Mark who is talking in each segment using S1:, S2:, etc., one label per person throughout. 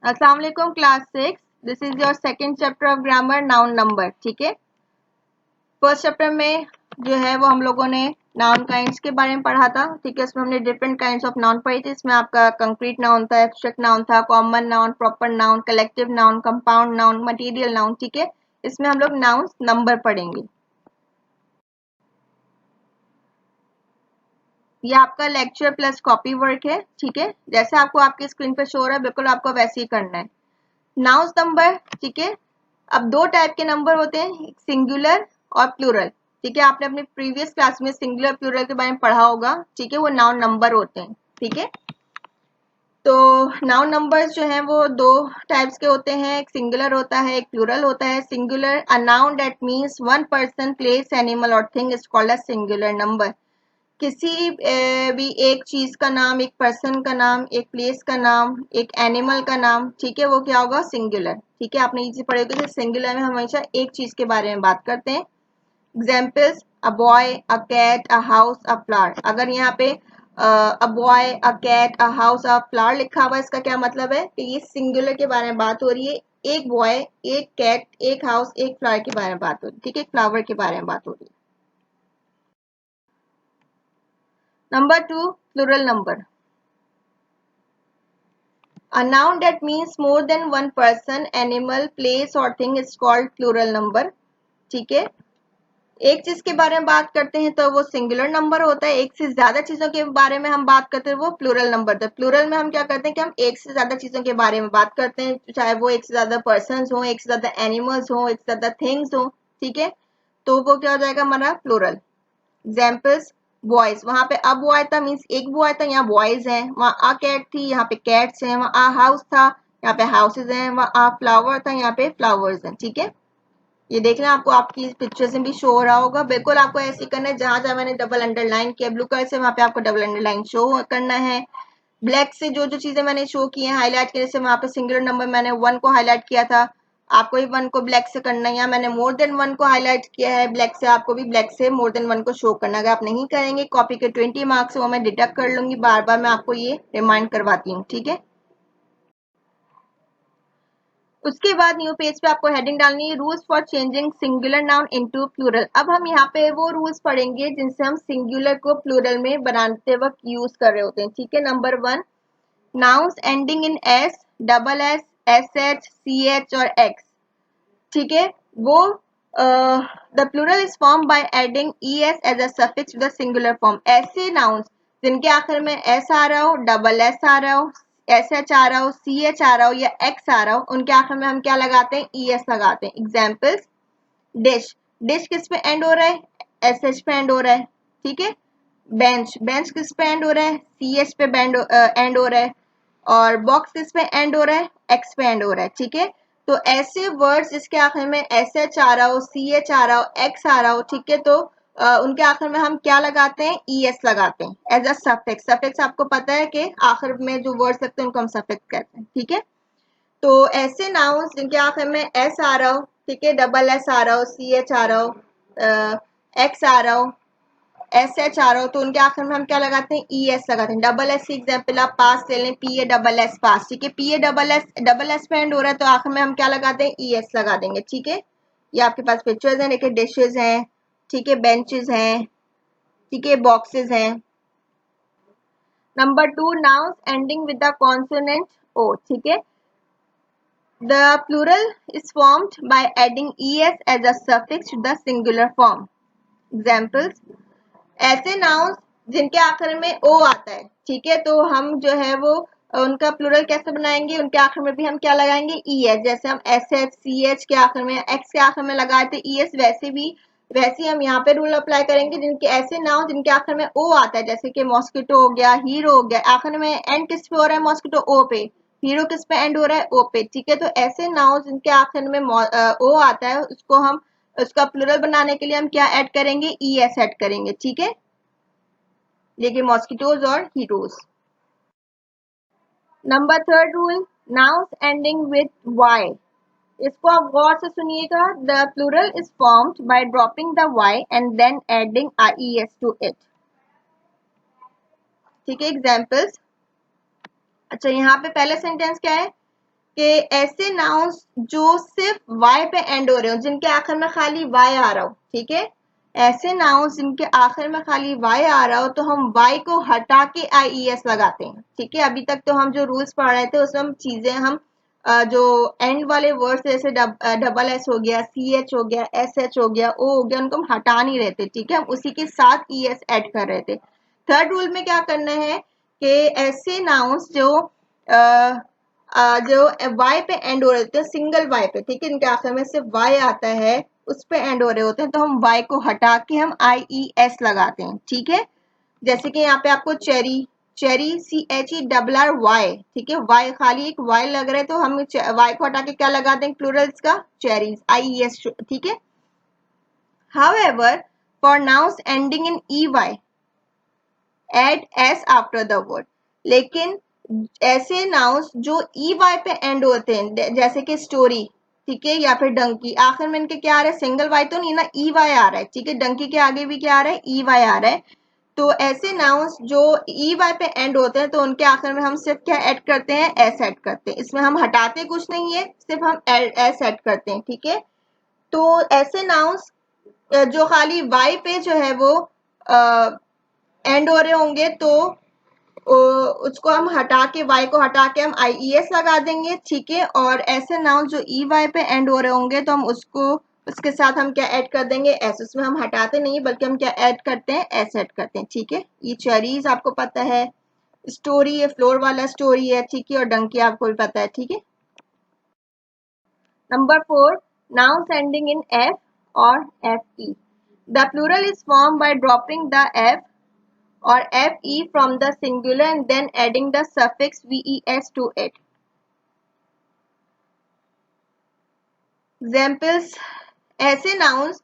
S1: अस्सलाम वालेकुम class 6। This is your second chapter of grammar noun number. ठीक है, फर्स्ट चैप्टर में जो है वो हम लोगों ने नाउन काइंड्स के बारे में पढ़ा था। ठीक है, इसमें हमने डिफरेंट काइंड्स ऑफ नाउन पढ़ी थी। इसमें आपका कंक्रीट नाउन था, एब्स्ट्रैक्ट नाउन था, common noun, proper noun, collective noun, compound noun, material noun. ठीक है, इसमें हम लोग नाउन नंबर पढ़ेंगे। ये आपका लेक्चर प्लस कॉपी वर्क है। ठीक है, जैसे आपको आपकी स्क्रीन पे शो हो रहा है बिल्कुल आपको वैसे ही करना है। नाउन्स नंबर, ठीक है, अब दो टाइप के नंबर होते हैं, सिंगुलर और प्लूरल। ठीक है, आपने अपने प्रीवियस क्लास में सिंगुलर प्लूरल के बारे में पढ़ा होगा। ठीक है, वो नाउन नंबर होते हैं। ठीक है, तो नाउन नंबर्स जो हैं वो दो टाइप्स के होते हैं, एक सिंगुलर होता है, एक प्लूरल होता है। Singular, a noun that means one person, place, animal और thing is called a singular number. किसी भी एक चीज का नाम, एक पर्सन का नाम, एक प्लेस का नाम, एक एनिमल का नाम, ठीक है, वो क्या होगा, सिंगुलर। ठीक है, आपने ये चीज पढ़ी होगी, सिंगुलर में हमेशा एक चीज के बारे में बात करते हैं। Examples, a boy, a cat, a house, a flower. अगर यहाँ पे a boy, a cat, a house, a flower लिखा हुआ है, इसका क्या मतलब है कि ये सिंगुलर के बारे में बात हो रही है। एक बॉय, एक कैट, एक हाउस, एक फ्लावर के बारे में बात हो रही है। ठीक है, एक फ्लावर के बारे में बात हो रही है। Number 2, plural number. A noun that means more than one person, animal, place or thing is called plural number. ठीक है, एक चीज के बारे में बात करते हैं तो वो सिंगुलर नंबर होता है। एक से ज्यादा चीजों के बारे में हम बात करते हैं वो प्लूरल नंबर होता है। प्लूरल में हम क्या करते हैं कि हम एक से ज्यादा चीजों के बारे में बात करते हैं, चाहे वो एक से ज्यादा पर्सन हो, एक से ज्यादा एनिमल्स हो, एक से ज्यादा थिंग्स हो। ठीक है, तो वो क्या हो जाएगा हमारा प्लूरल। एग्जाम्पल्स, बॉयज, वहां पे अ बॉय था मीन्स एक बॉय था, यहाँ बॉयज हैं। वहां अ कैट थी, यहाँ पे कैट्स हैं। वहां अ हाउस था, यहाँ पे हाउसेज हैं। वहां अ फ्लावर था, यहाँ पे फ्लावर्स हैं। ठीक है, ये देखना आपको आपकी पिक्चर्स में भी शो हो रहा होगा। बिल्कुल आपको ऐसे ही करना है, जहां जहां मैंने डबल अंडरलाइन किया ब्लू कलर से, वहां पे आपको डबल अंडरलाइन शो करना है। ब्लैक से जो जो चीजें मैंने शो की हैं हाईलाइट के, जैसे वहां पे सिंगुलर नंबर मैंने 1 को हाईलाइट किया था, आपको भी 1 को ब्लैक से करना है। या मैंने मोर देन 1 को हाईलाइट किया है ब्लैक से, आपको भी ब्लैक से मोर देन 1 को शो करना है। अगर आप नहीं करेंगे कॉपी के 20 मार्क्स वो मैं डिडक्ट कर लूंगी। बार बार मैं आपको ये रिमाइंड करवाती हूँ। ठीक है, उसके बाद न्यू पेज पे आपको हेडिंग डालनी है, rules for changing singular noun into plural. अब हम यहाँ पे वो रूल्स पढ़ेंगे जिनसे हम सिंगुलर को प्लूरल में बनाते वक्त यूज कर रहे होते हैं। ठीक है, number 1, nouns ending in S, double S, S H, C H और एक्स। ठीक है, वो the plural is form by adding E S as a suffix to the singular form. ऐसे नाउन्स जिनके आखिर में एस आ रहा हो, डबल एस आ रहा हो, एस एच आ रहा हो, सी एच आ रहा हो या एक्स आ रहा हो, उनके आखिर में हम क्या लगाते हैं, ई एस लगाते हैं। एग्जाम्पल्स, डिश, डिश किस पे एंड हो रहा है, एस एच पे एंड हो रहा है। ठीक है, बेंच, बेंच किस पे एंड हो रहा है, सी एच पे एंड हो रहा है। और बॉक्स किस पे एंड हो रहा है, एक्स पे एंड हो रहा है। ठीक है, तो ऐसे वर्ड्स जिसके आखिर में एस एच आ रहा हो, सी एच आ रहा हो, एक्स आ रहा हो, ठीक है, तो उनके आखिर में हम क्या लगाते हैं, ई एस लगाते हैं एज अ सफिक्स। सफिक्स आपको पता है कि आखिर में जो वर्ड्स लगते हैं उनको हम सफिक्स कहते हैं। ठीक है, तो ऐसे नाउन्स जिनके आखिर में एस आ रहा हो, ठीक है, डबल एस आ रहा हो, सी एच आ रहा हो, एक्स आ रहा हो, एस एच आ रहा हो, तो उनके आखिर में हम क्या लगाते हैं, ई एस लगाते हैं। डबल एस की एग्जाम्पल आप पास ले लें, पी ए डबल एस पास। ठीक है, पी ए डबल एस पे एंड हो रहा है तो आखिर में हम क्या लगाते हैं, ई एस लगा देंगे। ठीक है, ये आपके पास पिक्चर्स हैं, देखिए डिशेज हैं, ठीक है, बेंचेस हैं, ठीक है, बॉक्सेस हैं। Number 2, nouns ending with the consonant o. ठीक है, the plural is formed by adding es as a suffix to the singular form. Examples, ऐसे nouns जिनके आखिर में ओ आता है, ठीक है, तो हम जो है वो उनका प्लूरल कैसे बनाएंगे, उनके आखिर में भी हम क्या लगाएंगे, ई एस। जैसे हम एस एच, सी एच के आखिर में, एक्स के आखिर में लगाए थे ई एस, वैसे ही हम यहाँ पे रूल अप्लाई करेंगे जिनके ऐसे नाउन जिनके आखिर में ओ आता है, जैसे कि मॉस्किटो हो गया, हीरो हो गया, आखिर में एंड किस पे हो रहा है, मॉस्किटो ओ पे, हीरो किस पे एंड हो रहा है, ओ पे। ठीक है, तो ऐसे नाउन जिनके आखिर में ओ आता है उसको हम, उसका प्लूरल बनाने के लिए हम क्या ऐड करेंगे, ई एस ऐड करेंगे। ठीक है, देखिए मॉस्किटोज और heroes. Number 3 rule, nouns ending with Y. इसको आप गौर से सुनिएगा। The plural is formed by dropping the Y and then adding I S to it. ठीक है, एग्जाम्पल्स, अच्छा यहाँ पे पहले सेंटेंस क्या है, कि ऐसे नाउन्स जो सिर्फ वाई पे एंड हो रहे हो, जिनके आखिर में खाली वाई आ रहा हो, ठीक है, ऐसे नाउन्स जिनके आखिर में खाली वाई आ रहा हो तो हम वाई को हटा के IES लगाते हैं, ठीक है। अभी तक तो हम जो रूल्स पढ़ रहे थे उसमें हम चीजें हम जो एंड वाले वर्ड्स जैसे डबल एस हो गया, CH हो गया, SH हो गया, O हो गया, उनको हम हटा नहीं रहे थे, ठीक है, हम उसी के साथ ES ऐड कर रहे थे। थर्ड रूल में क्या करना है कि ऐसे नाउन्स जो वाई पे एंड हो रहे होते हैं, सिंगल वाई पे, ठीक है, इनके आखिर में सिर्फ वाई आता है, उस पे एंड हो रहे होते हैं, तो हम वाई को हटा के हम IES लगाते हैं, ठीक है। जैसे कि यहाँ पे आपको चेरी, चेरी CHERRY, ठीक है, वाई खाली एक वाई लग रहा है तो हम वाई को हटा के क्या लगा देंगे प्लूरल्स का, चेरीज, IES, ठीक है। However, for nouns ending in EY, add S after the word. लेकिन ऐसे नाउन्स जो EY पे एंड होते हैं, जैसे कि स्टोरी, ठीक है, या फिर डंकी, आखिर में इनके क्या आ रहा है, सिंगल वाई तो नहीं ना, EY आ रहा है, ठीक है, डंकी के आगे भी क्या आ रहा है, EY आ रहा है। तो ऐसे नाउन्स जो EY पे एंड होते हैं तो उनके आखिर में हम सिर्फ क्या ऐड करते हैं, S ऐड करते हैं, इसमें हम हटाते कुछ नहीं है, सिर्फ हम S ऐड करते हैं, ठीक है। तो ऐसे नाउन्स जो खाली वाई पे जो है वो एंड हो रहे होंगे तो उसको हम हटा के, वाई को हटा के हम IES लगा देंगे, ठीक है। और ऐसे नाउन जो EY पे एंड हो रहे होंगे तो हम उसको, उसके साथ हम क्या ऐड कर देंगे, S, उसमें हम हटाते नहीं बल्कि हम क्या ऐड करते हैं, S ऐड करते हैं, ठीक है। ये चेरीज आपको पता है, स्टोरी है, फ्लोर वाला स्टोरी है, ठीक है, और डंकी आपको भी पता है, ठीक है। Number 4, nouns ending in F or FE. The plural is formed by dropping the F or FE from the singular and then adding the suffix VES to it. Examples, ऐसे nouns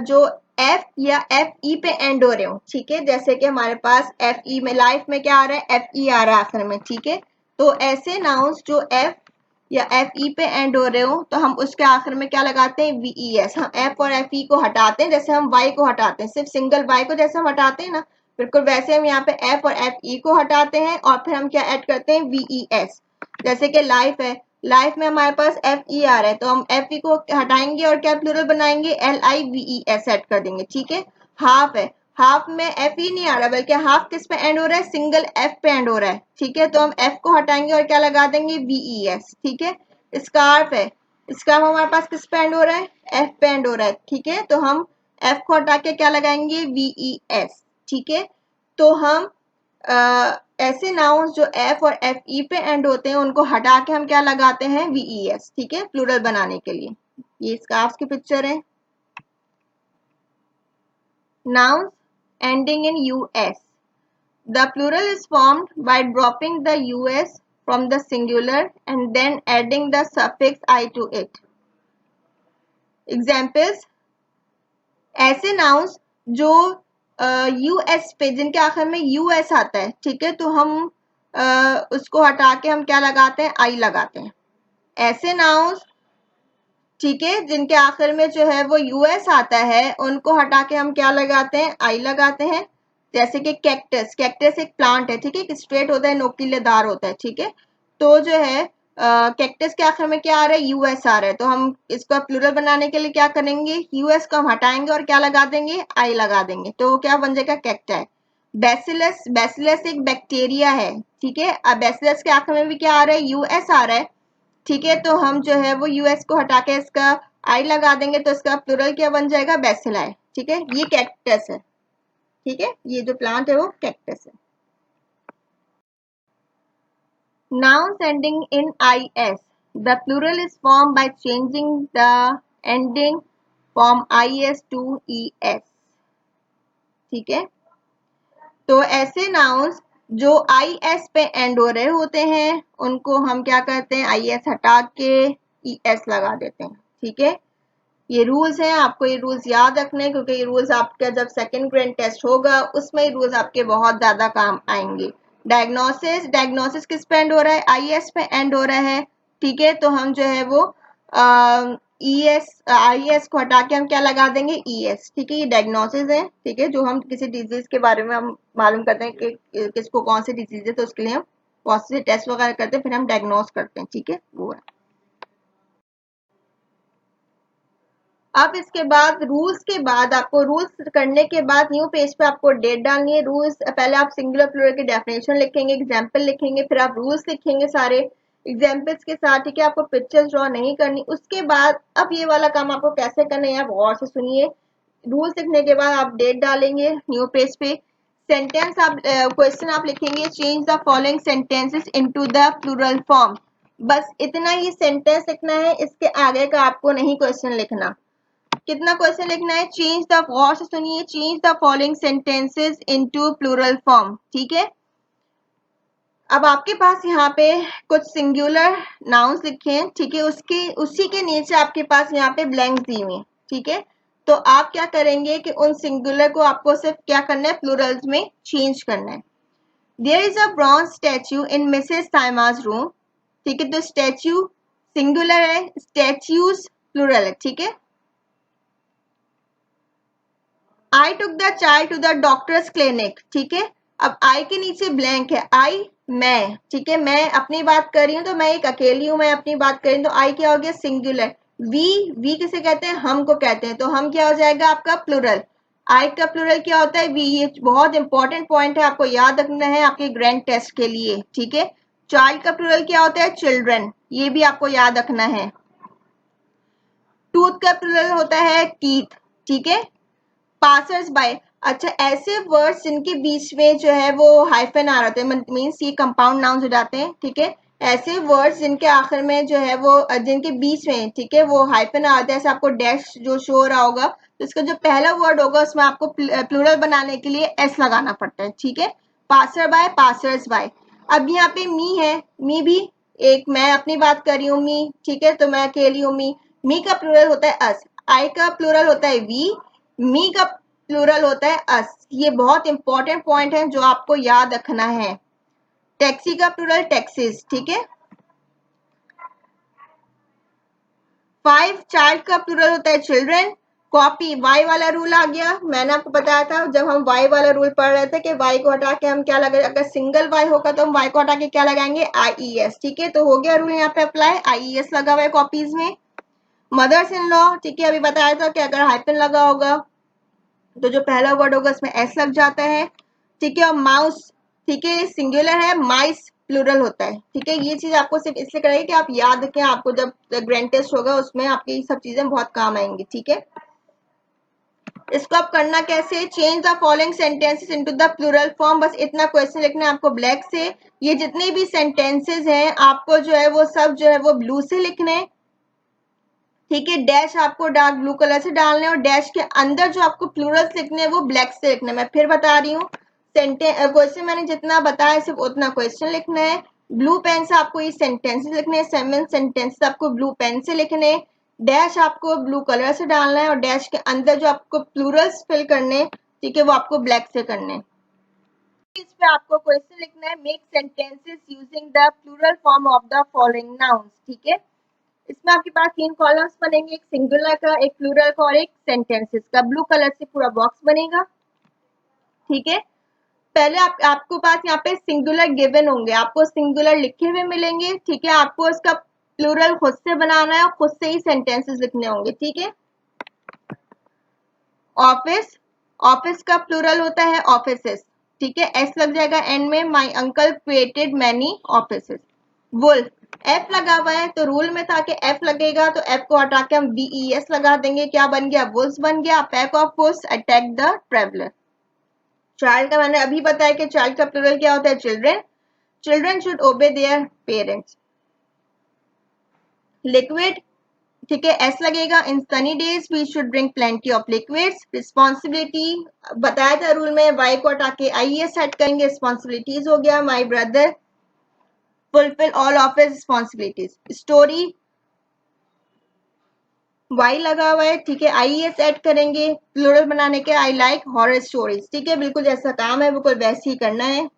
S1: जो F या FE पे and हो रहे हो, ठीक है, जैसे कि हमारे पास FE में, लाइफ में क्या आ रहा है, FE आ रहा है आखिर में, ठीक है। तो ऐसे nouns जो F या FE पे एंड हो रहे हो तो हम उसके आखिर में क्या लगाते हैं, VES। हम F और FE को हटाते हैं जैसे हम Y को हटाते हैं, सिर्फ सिंगल Y को जैसे हम हटाते हैं ना, बिल्कुल वैसे हम यहाँ पे F और FE को हटाते हैं और फिर हम क्या ऐड करते हैं, VES। जैसे कि लाइफ है, लाइफ में हमारे पास FE आ रहा है तो हम FE को हटाएंगे और क्या प्लूरल बनाएंगे, LIVES ऐड कर देंगे, ठीक है। हाफ है, हाफ में FE नहीं आ रहा बल्कि हाफ किस पे एंड हो रहा है, सिंगल F पे एंड हो रहा है, ठीक है, तो हम F को हटाएंगे और क्या लगा देंगे, VES, ठीक है। स्कार्फ है, स्कार्फ हमारे पास किस पे एंड हो रहा है, F पे एंड हो रहा है, ठीक है, तो हम F को हटा के क्या लगाएंगे, VES, ठीक है। तो हम ऐसे नाउन्स जो F और FE पे एंड होते हैं उनको हटा के हम क्या लगाते हैं, VES, ठीक है, प्लूरल बनाने के लिए। ये स्कार्फ की पिक्चर है। Nouns ending in US. The plural is formed by dropping the US from the singular and then adding the suffix I to it. Examples, ऐसे nouns जो US पे, जिनके आखिर में US आता है, ठीक है, तो हम उसको हटा के हम क्या लगाते हैं, I लगाते हैं। ऐसे nouns, ठीक है, जिनके आखिर में जो है वो US आता है उनको हटा के हम क्या लगाते हैं, I लगाते हैं। जैसे कि कैक्टस, कैक्टस एक प्लांट है, ठीक है, एक स्ट्रेट होता है, नोकीलेदार होता है, ठीक है। तो जो है कैक्टस के आखिर में क्या आ रहा है, US आ रहा है, तो हम इसको प्लूरल बनाने के लिए क्या करेंगे, US को हम हटाएंगे और क्या लगा देंगे, I लगा देंगे, तो क्या बन जाएगा, कैक्टाई। बैसिलस, बैसिलस एक बैक्टीरिया है, ठीक है, अब बैसिलस के आखिर में भी क्या आ रहा है, US आ रहा है, ठीक है, तो हम जो है वो US को हटा के इसका I लगा देंगे तो इसका प्लूरल क्या बन जाएगा, बैसिलाई, ठीक है। ये कैक्टस है, ठीक है, ये जो प्लांट है वो कैक्टस है। Nouns ending in IS. The plural is formed by changing the ending from IS to ES, ठीक है। तो ऐसे nouns जो IS पे एंड हो रहे होते हैं उनको हम क्या करते हैं, IS हटा के ES लगा देते हैं, ठीक है। ये रूल्स हैं, आपको ये रूल्स याद रखने, क्योंकि ये रूल्स आपका जब सेकंड ग्रेड टेस्ट होगा उसमें ये रूल्स आपके बहुत ज्यादा काम आएंगे। डायग्नोसिस, डायग्नोसिस किस पे एंड हो रहा है, IS पे एंड हो रहा है, ठीक है, तो हम जो है वो IS को हटा के हम क्या लगा देंगे, ES, ठीक है। ये डायग्नोसिस है, ठीक है, जो हम किसी डिजीज के बारे में हम मालूम करते हैं कि किसको कौन सी डिजीज है तो उसके लिए हम पॉसिटिव टेस्ट वगैरह करते हैं, फिर हम डायग्नोज करते हैं, ठीक है, वो है। अब इसके बाद रूल्स के बाद आपको रूल्स करने के बाद न्यू पेज पे आपको डेट डालनी है। रूल्स पहले आप सिंगुलर प्लूरल की डेफिनेशन लिखेंगे, एग्जाम्पल लिखेंगे, फिर आप रूल्स लिखेंगे सारे एग्जाम्पल्स के साथ, ठीक है। आपको पिक्चर्स ड्रॉ नहीं करनी। उसके बाद अब ये वाला काम आपको कैसे करना है आप गौर से सुनिए। रूल्स लिखने के बाद आप डेट डालेंगे न्यू पेज पे। सेंटेंस आप क्वेश्चन आप लिखेंगे, change the following sentences into the plural form. बस इतना ही सेंटेंस लिखना है, इसके आगे का आपको नहीं क्वेश्चन लिखना। कितना क्वेश्चन लिखना है, चेंज द, गौर से सुनिए, change the following sentences into plural form, ठीक है। अब आपके पास यहाँ पे कुछ सिंगुलर नाउन्स लिखे हैं, ठीक है, उसी के नीचे आपके पास यहाँ पे ब्लैंक्स दी हुई, ठीक है। तो आप क्या करेंगे कि उन सिंगुलर को आपको सिर्फ क्या करना है, प्लूरल्स में चेंज करना है। There is a bronze statue in Mrs Saima's room, ठीक है। तो स्टैच्यू सिंगुलर है, स्टैच्यूज प्लूरल है, ठीक है। I took the child to the doctor's clinic, ठीक है। अब आई के नीचे ब्लैंक है, आई मैं, ठीक है, मैं अपनी बात कर रही हूँ, तो मैं एक अकेली हूँ, मैं अपनी बात कर रही हूँ, तो आई क्या हो गया, सिंगुलर। वी किसे कहते हैं, हम को कहते हैं, तो हम क्या हो जाएगा आपका प्लूरल। आई का प्लूरल क्या होता है, वी। ये बहुत इंपॉर्टेंट पॉइंट है, आपको याद रखना है आपके ग्रैंड टेस्ट के लिए, ठीक है। चाइल्ड का प्लूरल क्या होता है, चिल्ड्रन, ये भी आपको याद रखना है। टूथ का प्लूरल होता है टीथ, ठीक है। पासर्स बाय, अच्छा, ऐसे वर्ड्स जिनके बीच में जो है वो हाइफन आ रहे हैं, मीन्स ये कंपाउंड नाउन्स हो जाते हैं, ठीक है। ऐसे वर्ड्स जिनके आखिर में जो है वो, जिनके बीच में, ठीक है, वो हाइफन आ जाता है, ऐसे आपको डैश जो शो हो रहा होगा, तो इसका जो पहला वर्ड होगा उसमें आपको प्लूरल बनाने के लिए एस लगाना पड़ता है, ठीक है। Passer by, passers by. अब यहाँ पे मी है, मी भी एक, मैं अपनी बात कर रही हूँ, मी, ठीक है, तो मैं अकेली हूँ, मी का प्लूरल होता है अस। आई का प्लूरल होता है वी, मी का प्लूरल होता है अस। ये बहुत इंपॉर्टेंट पॉइंट है जो आपको याद रखना है। टैक्सी का प्लूरल टैक्सीज, ठीक है। 5 चाइल्ड का प्लूरल होता है चिल्ड्रन। कॉपी, वाई वाला रूल आ गया, मैंने आपको बताया था जब हम वाई वाला रूल पढ़ रहे थे कि वाई को हटा के हम क्या लगा, अगर सिंगल वाई होगा तो हम वाई को हटा के क्या लगाएंगे, आईईएस, ठीक है। तो हो गया रूल यहाँ पे अप्लाई, आईईएस लगा हुआ है कॉपीज में। मदर्स इन लॉ, ठीक है, अभी बताया था कि अगर हाइफन लगा होगा तो जो पहला वर्ड होगा उसमें एस लग जाता है, ठीक है। और माउस, ठीक है, सिंगुलर है, माइस प्लूरल होता है, ठीक है। ये चीज आपको सिर्फ इसलिए करेगी कि आप याद रखें, आपको जब ग्रैंड टेस्ट होगा उसमें आपकी सब चीजें बहुत काम आएंगी, ठीक है। इसको आप करना कैसे, change the following sentences into the plural form, बस इतना क्वेश्चन लिखना है आपको ब्लैक से। ये जितने भी सेंटेंसेस हैं आपको जो है वो सब जो है वो ब्लू से लिखने, ठीक है। डैश आपको डार्क ब्लू कलर से डालने, और डैश के अंदर जो आपको प्लूरल्स लिखने हैं वो ब्लैक से लिखना है। मैं फिर बता रही हूँ, क्वेश्चन मैंने जितना बताया सिर्फ उतना क्वेश्चन लिखना है। ब्लू पेन से आपको ये सेंटेंसेस लिखने हैं, 7 सेंटेंसेस आपको ब्लू पेन से लिखने। डैश आपको ब्लू कलर से डालना है, और डैश के अंदर जो आपको प्लूरल्स फिल करने, ठीक है, वो आपको ब्लैक से करने। इस पे आपको क्वेश्चन लिखना है, make sentences using the plural form of the following nouns, ठीक है। इसमें आपके पास 3 कॉलम्स बनेंगे, एक सिंगुलर का, एक प्लूरल का और एक सेंटेंसेस का। ब्लू कलर से पूरा बॉक्स बनेगा, ठीक है। पहले आपको पास यहाँ पे सिंगुलर गिवन होंगे, आपको सिंगुलर लिखे हुए मिलेंगे, ठीक है। आपको इसका प्लूरल खुद से बनाना है और खुद से ही सेंटेंसेस लिखने होंगे, ठीक है। ऑफिस, ऑफिस का प्लूरल होता है ऑफिसेस, ठीक है, एस लग जाएगा एंड में। My uncle created many offices. Wolf, F लगा हुआ है, तो रूल में था कि एफ लगेगा, तो एफ को हटा के हम बीईएस लगा देंगे, क्या बन गया, वुल्फ बन गया। Pack of wolf attack the traveller. Child का मैंने अभी बताया कि चाइल्ड का प्लूरल क्या होता है, children. Children should obey their parents. Liquid, ठीक है, एस लगेगा। In sunny days we should drink plenty of liquids. Responsibility बताया था रूल में, वाई को हटा के आईएस सेट करेंगे, रिस्पॉन्सिबिलिटीज हो गया। My brother fulfil all of his responsibilities. Story, Y लगा हुआ है, ठीक है, आईएस ऐड करेंगे प्लूरल बनाने के, आई लाइक हॉरर स्टोरीज, ठीक है। बिल्कुल जैसा काम है बिल्कुल वैसे ही करना है।